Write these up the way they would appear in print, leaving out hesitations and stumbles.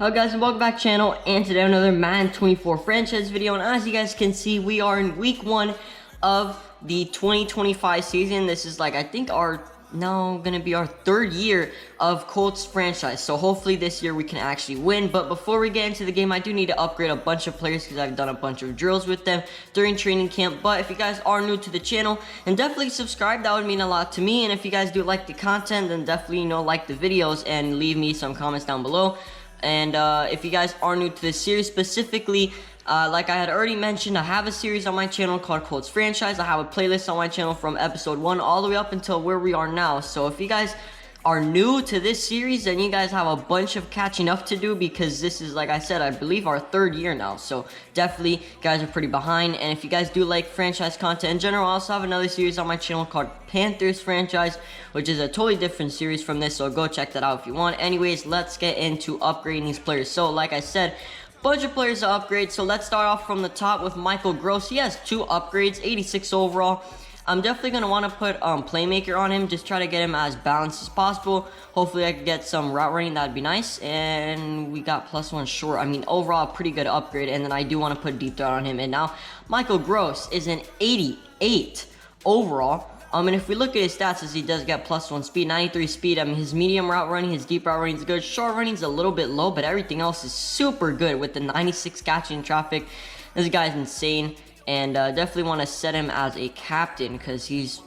Hello guys and welcome back to the channel, and today another Madden 24 franchise video. And as you guys can see, we are in week 1 of the 2025 season. This is like, I think our gonna be our 3rd year of Colts franchise, so hopefully this year we can actually win. But before we get into the game, I do need to upgrade a bunch of players because I've done a bunch of drills with them during training camp. But if you guys are new to the channel, and definitely subscribe, that would mean a lot to me. And if you guys do like the content, then definitely like the videos and leave me some comments down below. And if you guys are new to this series specifically, like I had already mentioned, I have a series on my channel called Colts Franchise. I have a playlist on my channel from episode 1 all the way up until where we are now. So if you guys are new to this series, then you guys have a bunch of catching up to do, because this is, like I said, I believe our 3rd year now. So definitely you guys are pretty behind. And if you guys do like franchise content in general, I also have another series on my channel called Panthers Franchise, which is a totally different series from this, so go check that out if you want. Anyways, let's get into upgrading these players. So like I said, bunch of players to upgrade. So let's start off from the top with Michael Gross. He has 2 upgrades, 86 overall. I'm definitely going to want to put Playmaker on him, just try to get him as balanced as possible. Hopefully I could get some route running, that'd be nice. And we got +1 short. I mean, overall, pretty good upgrade. And then I do want to put deep threat on him. And now Michael Gross is an 88 overall. And if we look at his stats, as he does get +1 speed, 93 speed. I mean, his medium route running, his deep route running is good. Short running is a little bit low, but everything else is super good with the 96 catching traffic. This guy's insane. And definitely want to set him as a captain, because he's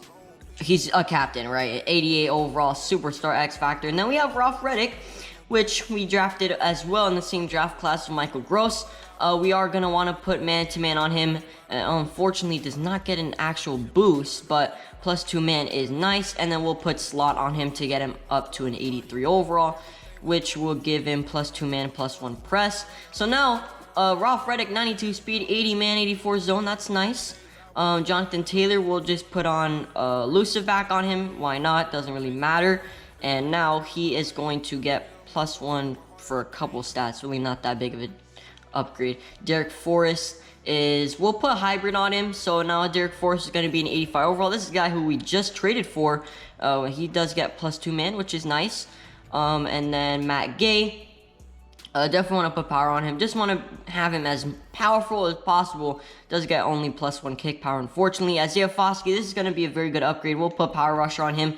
a captain, right? 88 overall, superstar X Factor. And then we have Ralph Reddick, which we drafted as well in the same draft class with Michael Gross. We are going to want to put man-to-man on him. Unfortunately, does not get an actual boost, but +2 man is nice. And then we'll put slot on him to get him up to an 83 overall, which will give him +2 man, +1 press. So now, Ralph Reddick, 92 speed, 80 man, 84 zone. That's nice. Jonathan Taylor, will just put on elusive back on him. Why not? Doesn't really matter. And now he is going to get +1 for a couple stats. Really not that big of an upgrade. Derek Forrest is, we'll put hybrid on him. So now Derek Forrest is going to be an 85 overall. This is a guy who we just traded for. He does get +2 man, which is nice. And then Matt Gay. Definitely want to put power on him. Just want to have him as powerful as possible. Does get only +1 kick power, unfortunately. Isaiah Foskey, this is going to be a very good upgrade. We'll put power rusher on him.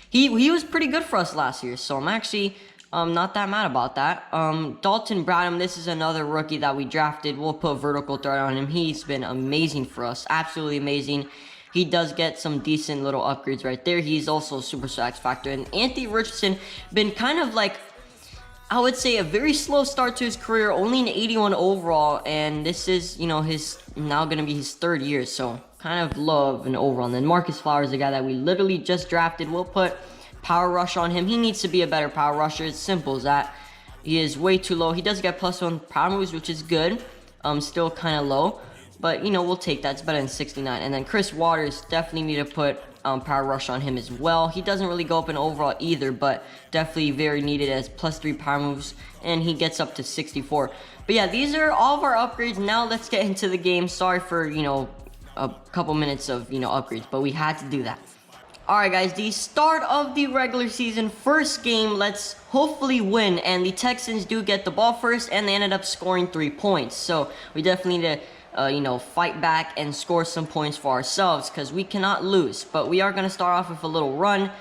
He was pretty good for us last year, so I'm actually not that mad about that. Dalton Bradham, this is another rookie that we drafted. We'll put vertical threat on him. He's been amazing for us. Absolutely amazing. He does get some decent little upgrades right there. He's also a superstar X Factor. And Anthony Richardson, been kind of like, I would say, a very slow start to his career, only an 81 overall, and this is, his now going to be his 3rd year, so kind of low of an overall. And then Marcus Flowers, the guy that we literally just drafted, we'll put power rush on him. He needs to be a better power rusher. It's simple as that. He is way too low. He does get +1 power moves, which is good. Still kind of low, but we'll take that. It's better than 69. And then Chris Waters, definitely need to put power rush on him as well. He doesn't really go up in overall either, but definitely very needed as +3 power moves, and he gets up to 64. But yeah, these are all of our upgrades. Now let's get into the game. Sorry for a couple minutes of upgrades, but we had to do that. Alright guys, the start of the regular season, first game. Let's hopefully win. And the Texans do get the ball first, and they ended up scoring 3 points, so we definitely need to fight back and score some points for ourselves, because we cannot lose. But we are going to start off with a little run,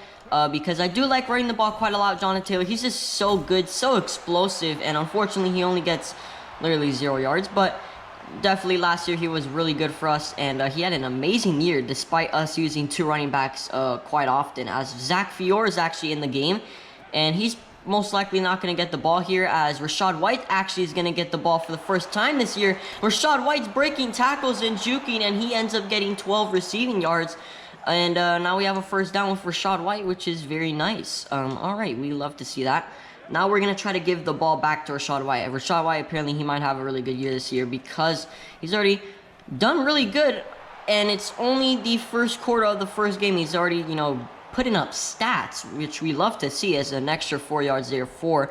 because I do like running the ball quite a lot. Jonathan Taylor, he's just so good, so explosive, and unfortunately he only gets literally 0 yards, but definitely last year he was really good for us, and he had an amazing year despite us using 2 running backs quite often, as Zach Fiore is actually in the game, and he's most likely not going to get the ball here, as Rachaad White actually is going to get the ball for the first time this year. Rachaad White's breaking tackles and juking, and he ends up getting 12 receiving yards. And now we have a first down with Rachaad White, which is very nice. Alright, we love to see that. Now we're going to try to give the ball back to Rachaad White. Rachaad White, apparently he might have a really good year this year, because he's already done really good, and it's only the first quarter of the first game. He's already, putting up stats, which we love to see, as an extra 4 yards there for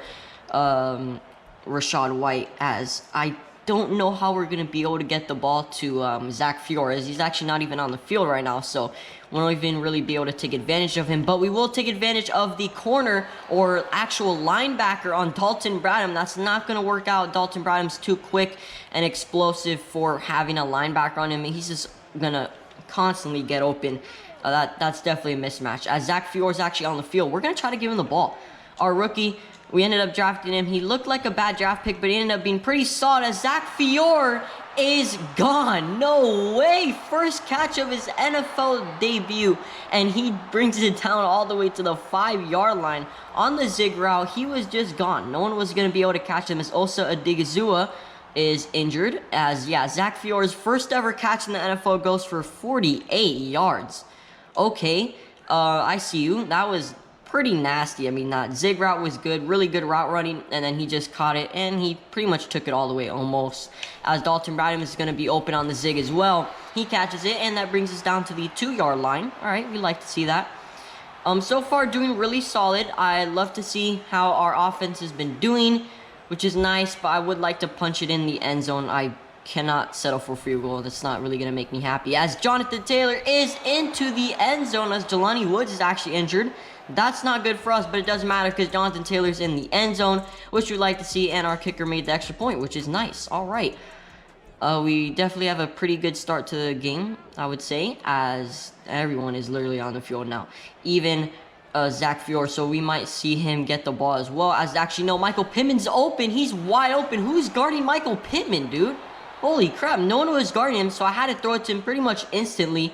Rachaad White, as I don't know how we're going to be able to get the ball to Zach Fiore, as he's actually not even on the field right now, so we won't even really be able to take advantage of him. But we will take advantage of the corner or actual linebacker on Dalton Bradham. That's not going to work out. Dalton Bradham's too quick and explosive for having a linebacker on him. He's just going to constantly get open. That's definitely a mismatch. As Zach Fiore's actually on the field, we're going to try to give him the ball. Our rookie, we ended up drafting him. He looked like a bad draft pick, but he ended up being pretty solid, as Zach Fiore is gone. No way. First catch of his NFL debut, and he brings it down all the way to the 5-yard line. On the zig route, he was just gone. No one was going to be able to catch him, as Osa Odigizua is injured. As, yeah, Zach Fiore's first ever catch in the NFL goes for 48 yards. Okay, I see you. That was pretty nasty. I mean, that zig route was good, really good route running, and then he just caught it, and he pretty much took it all the way almost. As Dalton Bradham is going to be open on the zig as well. He catches it, and that brings us down to the 2-yard line. All right, we like to see that. So far, doing really solid. I love to see how our offense has been doing, which is nice, but I would like to punch it in the end zone. I cannot settle for a field goal. That's not really going to make me happy. As Jonathan Taylor is into the end zone, as Jelani Woods is actually injured. That's not good for us, but it doesn't matter because Jonathan Taylor's in the end zone, which we'd like to see, and our kicker made the extra point, which is nice. All right. We definitely have a pretty good start to the game, I would say, as everyone is literally on the field now. Even Zach Fiore, so we might see him get the ball as well. As actually, no, Michael Pittman's open. He's wide open. Who's guarding Michael Pittman, dude? Holy crap, no one was guarding him, so I had to throw it to him pretty much instantly.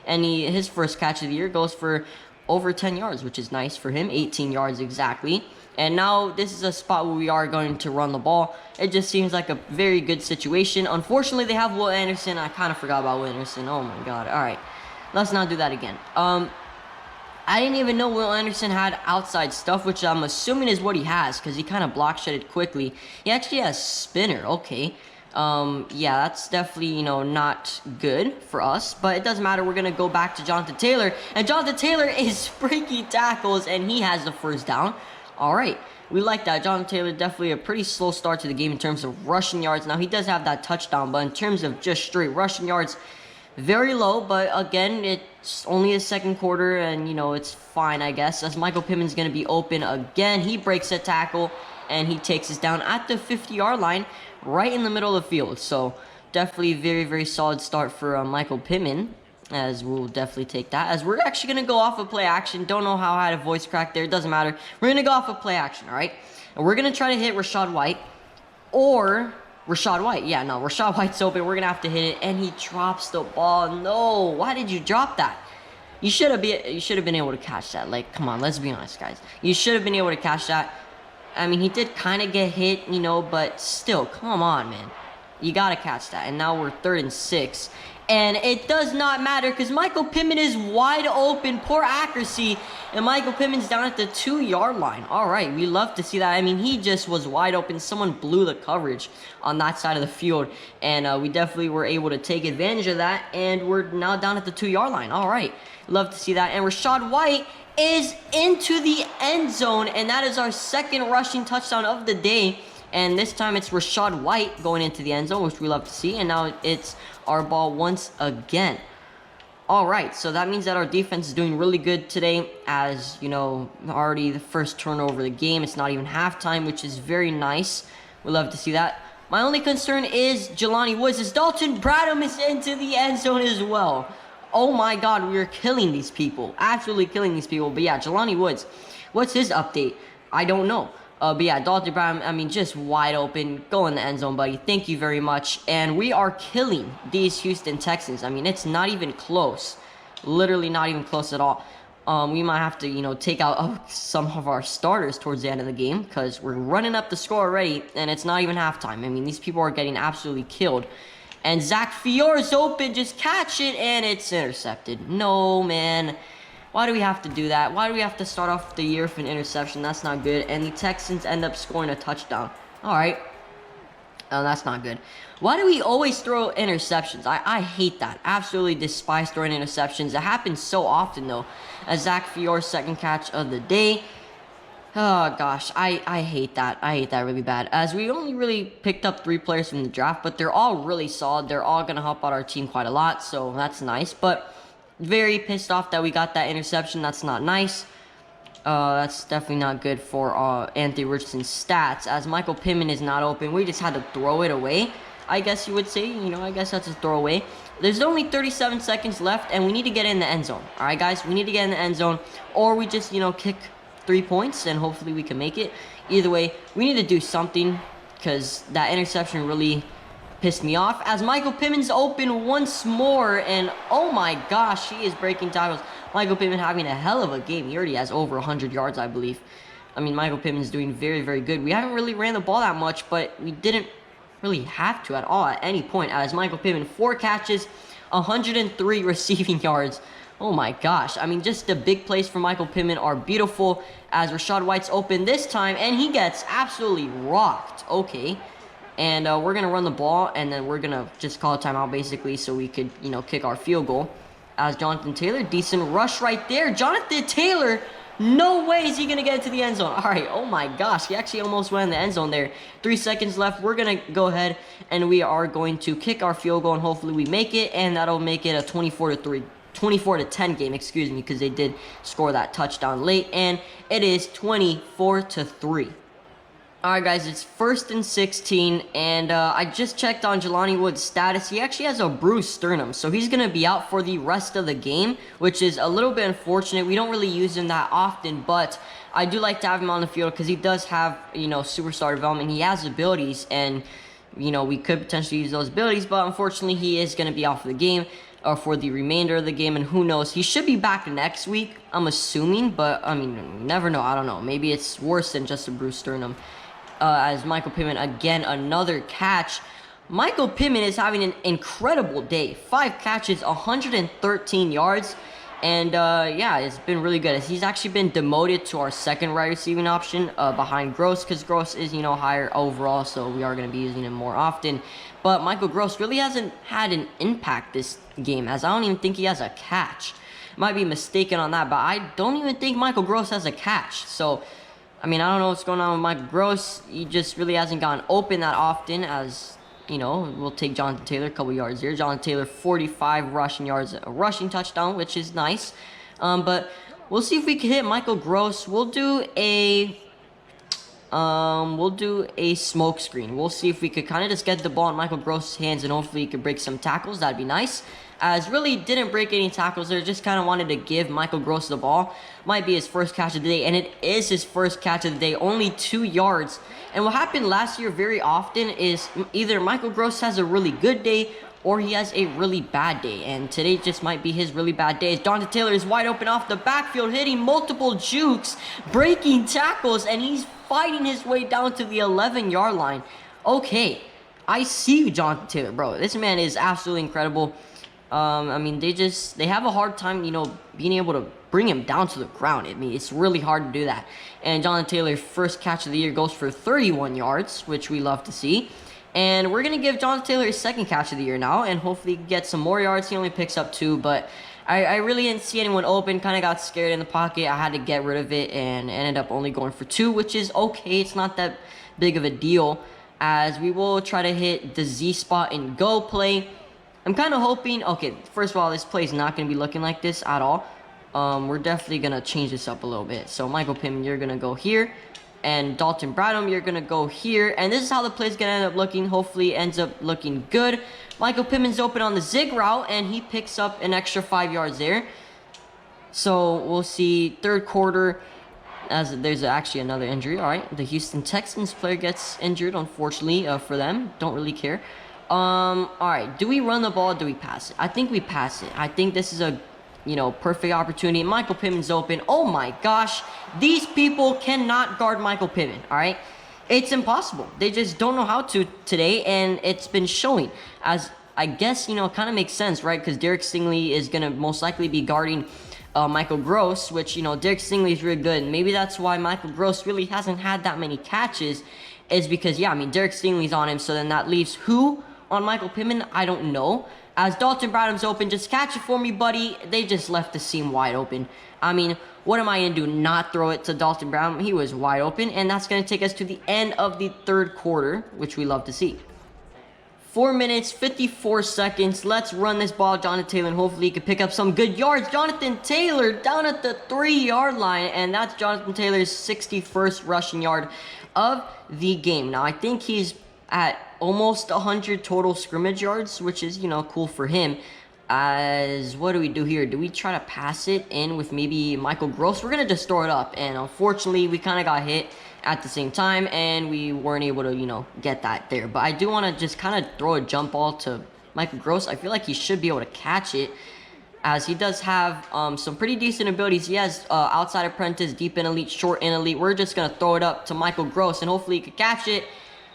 And his first catch of the year goes for over 10 yards, which is nice for him. 18 yards exactly. And now this is a spot where we are going to run the ball. It just seems like a very good situation. Unfortunately, they have Will Anderson. I kind of forgot about Will Anderson. Oh my god. All right, let's not do that again. I didn't even know Will Anderson had outside stuff, which I'm assuming is what he has, because he kind of block shedded quickly. He actually has spinner. Okay. Yeah, that's definitely, not good for us, but it doesn't matter. We're going to go back to Jonathan Taylor, and Jonathan Taylor is freaky tackles, and he has the first down. All right, we like that. Jonathan Taylor, definitely a pretty slow start to the game in terms of rushing yards. Now, he does have that touchdown, but in terms of just straight rushing yards, very low, but again, it's only the second quarter, and, it's fine, I guess, as Michael Pittman's going to be open again. He breaks a tackle, and he takes us down at the 50-yard line, right in the middle of the field. So definitely very, very solid start for Michael Pittman, as we'll definitely take that. As we're actually going to go off of play action. Don't know how I had a voice crack there. It doesn't matter. We're going to go off of play action, all right? And we're going to try to hit Rachaad White, or Rachaad White. Yeah, no, Rachaad White's open. We're going to have to hit it, and he drops the ball. No, why did you drop that? You should have been able to catch that. Like, come on, let's be honest, guys. You should have been able to catch that. I mean, he did kind of get hit, but still, come on, man. You got to catch that. And now we're 3rd and 6. And it does not matter because Michael Pittman is wide open. Poor accuracy. And Michael Pittman's down at the 2-yard line. All right, we love to see that. I mean, he just was wide open. Someone blew the coverage on that side of the field. And we definitely were able to take advantage of that. And we're now down at the 2-yard line. All right, love to see that. And Rachaad White is into the end zone, and that is our second rushing touchdown of the day. And this time it's Rachaad White going into the end zone, which we love to see. And now it's our ball once again. All right, so that means that our defense is doing really good today, as already the first turnover of the game. It's not even halftime, which is very nice. We love to see that. My only concern is Jelani Woods, as Dalton Bradham is into the end zone as well. Oh my god, we are killing these people. Absolutely killing these people. But yeah, Jelani Woods, what's his update? I don't know. But yeah, Dalton Brown, I mean, just wide open. Go in the end zone, buddy. Thank you very much. And we are killing these Houston Texans. I mean, it's not even close. Literally not even close at all. We might have to, take out some of our starters towards the end of the game, because we're running up the score already, and it's not even halftime. I mean, these people are getting absolutely killed. And Zach Fiore's open, just catch it, and it's intercepted. No, man. Why do we have to do that? Why do we have to start off the year with an interception? That's not good. And the Texans end up scoring a touchdown. All right. Oh, that's not good. Why do we always throw interceptions? I hate that. Absolutely despise throwing interceptions. It happens so often, though. As Zach Fiore's second catch of the day. Oh gosh, I hate that. I hate that really bad. As we only really picked up 3 players from the draft, but they're all really solid. They're all gonna help out our team quite a lot, so that's nice. But very pissed off that we got that interception. That's not nice. That's definitely not good for Anthony Richardson's stats. As Michael Pittman is not open, we just had to throw it away, I guess you would say. You know, I guess that's a throwaway. There's only 37 seconds left, and we need to get in the end zone. All right, guys, we need to get in the end zone, or we just, you know, kick 3 points, and hopefully we can make it. Either way, we need to do something, because that interception really pissed me off. As Michael Pittman's open once more, and oh my gosh, he is breaking tackles. Michael Pittman having a hell of a game. He already has over 100 yards, I believe. I mean, Michael Pittman's doing very, very good. We haven't really ran the ball that much, but we didn't really have to at all at any point. As Michael Pittman, 4 catches, 103 receiving yards. Oh my gosh. I mean, just the big plays for Michael Pittman are beautiful. As Rachaad White's open this time, and he gets absolutely rocked. Okay. And we're going to run the ball, and then we're going to just call a timeout, basically, so we could, you know, kick our field goal. As Jonathan Taylor, decent rush right there. Jonathan Taylor, no way is he going to get into the end zone. All right, oh my gosh, he actually almost went in the end zone there. 3 seconds left. We're going to go ahead, and we are going to kick our field goal, and hopefully we make it, and that'll make it a 24-10 game, excuse me, because they did score that touchdown late, and it is 24-3. Alright guys, it's 1st and 16, and I just checked on Jelani Wood's status. He actually has a bruised sternum, so he's going to be out for the rest of the game, which is a little bit unfortunate. We don't really use him that often, but I do like to have him on the field because he does have, you know, superstar development. He has abilities, and, you know, we could potentially use those abilities, but unfortunately he is going to be out for the game, or for the remainder of the game, and who knows, he should be back next week, I'm assuming, but, I mean, you never know, I don't know. Maybe it's worse than just a bruised sternum. As Michael Pittman, again, another catch. Michael Pittman is having an incredible day. 5 catches, 113 yards. And, yeah, it's been really good. He's actually been demoted to our second wide receiving option behind Gross, because Gross is, you know, higher overall, so we are going to be using him more often. But Michael Gross really hasn't had an impact this game, as I don't even think he has a catch. Might be mistaken on that, but I don't even think Michael Gross has a catch. So, I mean, I don't know what's going on with Michael Gross. He just really hasn't gotten open that often, as, you know, we'll take Jonathan Taylor a couple yards here. Jonathan Taylor, 45 rushing yards, a rushing touchdown, which is nice. But we'll see if we can hit Michael Gross. We'll do a smoke screen. We'll see if we could kind of just get the ball in Michael Gross' hands, and hopefully he could break some tackles. That'd be nice. As really didn't break any tackles there, just kind of wanted to give Michael Gross the ball. Might be his first catch of the day, and it is his first catch of the day, only 2 yards. And what happened last year very often is either Michael Gross has a really good day, or he has a really bad day, and today just might be his really bad day. As Jonathan Taylor is wide open off the backfield, hitting multiple jukes, breaking tackles, and he's fighting his way down to the 11-yard line. Okay, I see you, Jonathan Taylor, bro. This man is absolutely incredible. I mean, they have a hard time, you know, being able to bring him down to the ground. I mean, it's really hard to do that. And Jonathan Taylor's first catch of the year goes for 31 yards, which we love to see. And we're going to give Jonathan Taylor his second catch of the year now, and hopefully get some more yards. He only picks up 2, but I really didn't see anyone open. Kind of got scared in the pocket. I had to get rid of it, and ended up only going for 2, which is okay. It's not that big of a deal, as we will try to hit the Z spot and go play. I'm kind of hoping, okay, first of all, this play is not going to be looking like this at all. We're definitely going to change this up a little bit. So, Michael Pittman, you're going to go here. And Dalton Bradham, you're going to go here. And this is how the play is going to end up looking. Hopefully, it ends up looking good. Michael Pittman's open on the zig route, and he picks up an extra 5 yards there. So, we'll see third quarter, as there's actually another injury. All right, the Houston Texans player gets injured, unfortunately, for them. Don't really care. All right, do we run the ball or do we pass it? I think we pass it. I think this is a, you know, perfect opportunity. Michael Pittman's open. Oh my gosh, these people cannot guard Michael Pittman, all right? It's impossible. They just don't know how to today, and it's been showing. As I guess, you know, it kind of makes sense, right? Because Derek Stingley is going to most likely be guarding Michael Gross, which, you know, Derek Stingley is really good. And maybe that's why Michael Gross really hasn't had that many catches, is because, yeah, I mean, Derek Stingley's on him, so then that leaves who on Michael Pittman? I don't know. As Dalton Bradham's open, just catch it for me, buddy. They just left the seam wide open. I mean, what am I going to do? Not throw it to Dalton Bradham? He was wide open, and that's going to take us to the end of the third quarter, which we love to see. 4 minutes, 54 seconds. Let's run this ball, Jonathan Taylor, and hopefully he can pick up some good yards. Jonathan Taylor down at the 3-yard line, and that's Jonathan Taylor's 61st rushing yard of the game. Now, I think he's at almost 100 total scrimmage yards, which is, you know, cool for him. As what do we do here? Do we try to pass it in with maybe Michael Gross? We're going to just throw it up, and unfortunately, we kind of got hit at the same time, and we weren't able to, you know, get that there. But I do want to just kind of throw a jump ball to Michael Gross. I feel like he should be able to catch it, as he does have some pretty decent abilities. He has outside apprentice, deep in elite, short in elite. We're just going to throw it up to Michael Gross, and hopefully he could catch it,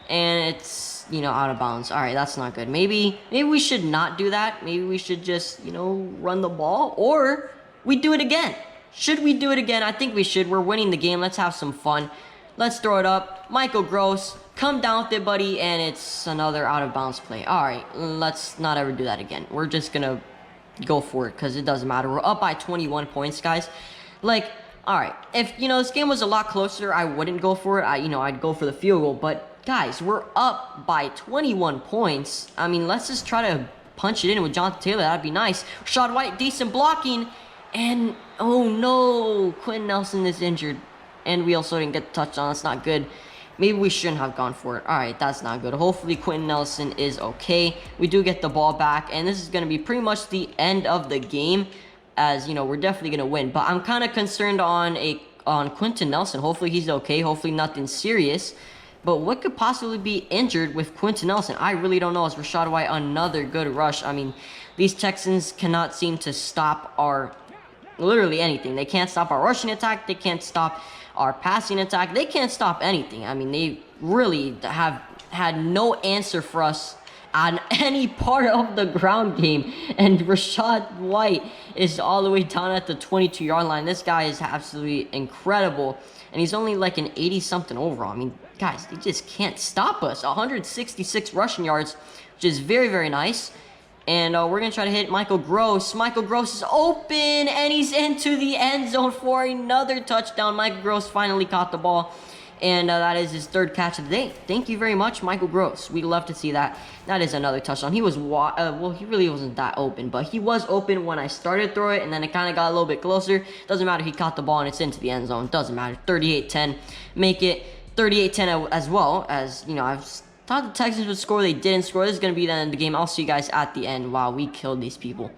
and it's, you know, out of bounds. All right, that's not good. Maybe we should not do that. Maybe we should just, you know, run the ball, or we do it again. Should we do it again? I think we should. We're winning the game. Let's have some fun. Let's throw it up. Michael Gross, come down with it, buddy, and it's another out-of-bounds play. All right, let's not ever do that again. We're just going to go for it because it doesn't matter. We're up by 21 points, guys. Like, all right, if, you know, this game was a lot closer, I wouldn't go for it. I'd go for the field goal. But, guys, we're up by 21 points. I mean, let's just try to punch it in with Jonathan Taylor. That'd be nice. Rashad White, decent blocking. And, oh, no, Quentin Nelson is injured. And we also didn't get the touchdown. That's not good. Maybe we shouldn't have gone for it. All right, that's not good. Hopefully, Quentin Nelson is okay. We do get the ball back, and this is going to be pretty much the end of the game, as, you know, we're definitely going to win. But I'm kind of concerned on Quentin Nelson. Hopefully, he's okay. Hopefully, nothing serious. But what could possibly be injured with Quentin Nelson? I really don't know. As Rashad White, another good rush. I mean, these Texans cannot seem to stop our literally anything. They can't stop our rushing attack. They can't stop our passing attack. They can't stop anything. I mean, they really have had no answer for us on any part of the ground game. And Rashad White is all the way down at the 22-yard line. This guy is absolutely incredible. And he's only like an 80-something overall. I mean, guys, they just can't stop us. 166 rushing yards, which is very, very nice. And we're going to try to hit Michael Gross. Michael Gross is open, and he's into the end zone for another touchdown. Michael Gross finally caught the ball, and that is his third catch of the day. Thank you very much, Michael Gross. We'd love to see that. That is another touchdown. He was, well, he really wasn't that open, but he was open when I started to throw it, and then it kind of got a little bit closer. Doesn't matter. He caught the ball, and it's into the end zone. Doesn't matter. 38-10. Make it 38-10 as well, as, you know, I've thought the Texans would score. They didn't score. This is going to be the end of the game. I'll see you guys at the end. Wow, we killed these people.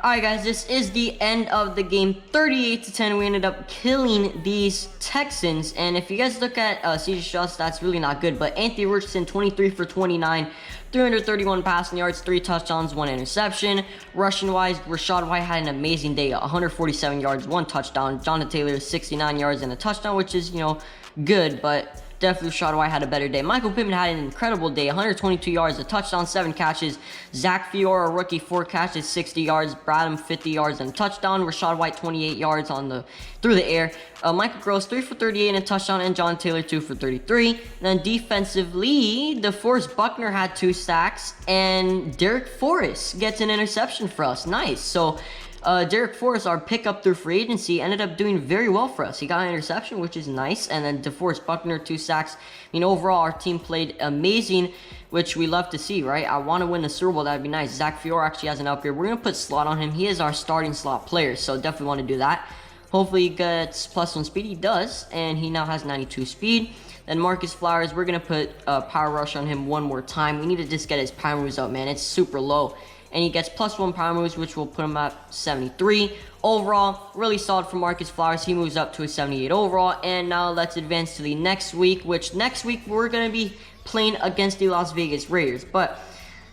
Alright, guys, this is the end of the game. 38-10. We ended up killing these Texans. And if you guys look at CJ Stroud's stats, really not good. But Anthony Richardson, 23 for 29, 331 passing yards, 3 touchdowns, 1 interception. Rushing-wise, Rashad White had an amazing day. 147 yards, 1 touchdown. Jonathan Taylor, 69 yards and a touchdown, which is, you know, good, but definitely Rashad White had a better day. Michael Pittman had an incredible day. 122 yards, a touchdown, 7 catches. Zach Fiora, a rookie, 4 catches, 60 yards. Bradham, 50 yards and a touchdown. Rashad White, 28 yards through the air. Michael Gross, 3 for 38 and a touchdown. And John Taylor, 2 for 33. And then defensively, DeForest Buckner had 2 sacks. And Derek Forrest gets an interception for us. Nice. So Derek Forrest, our pickup through free agency, ended up doing very well for us. He got an interception, which is nice, and then DeForest Buckner, 2 sacks. I mean, overall, our team played amazing, which we love to see, right? I want to win the Super Bowl. That'd be nice. Zach Fiora actually has an upgrade. We're going to put slot on him. He is our starting slot player, so definitely want to do that. Hopefully he gets +1 speed. He does, and he now has 92 speed. Then Marcus Flowers, we're going to put power rush on him one more time. We need to just get his power moves up, man. It's super low. And he gets +1 power moves, which will put him at 73. Overall, really solid for Marcus Flowers. He moves up to a 78 overall. And now let's advance to the next week, which next week we're going to be playing against the Las Vegas Raiders. But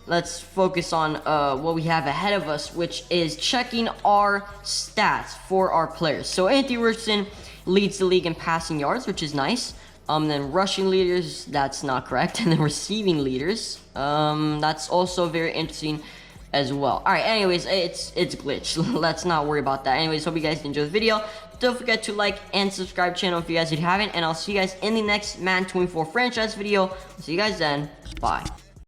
let's focus on what we have ahead of us, which is checking our stats for our players. So Anthony Richardson leads the league in passing yards, which is nice. Then rushing leaders, that's not correct. And then receiving leaders, that's also very interesting as well. Alright, anyways, it's glitched. Let's not worry about that. Anyways, hope you guys enjoyed the video. Don't forget to like and subscribe channel if you guys haven't. And I'll see you guys in the next Madden 24 franchise video. See you guys then. Bye.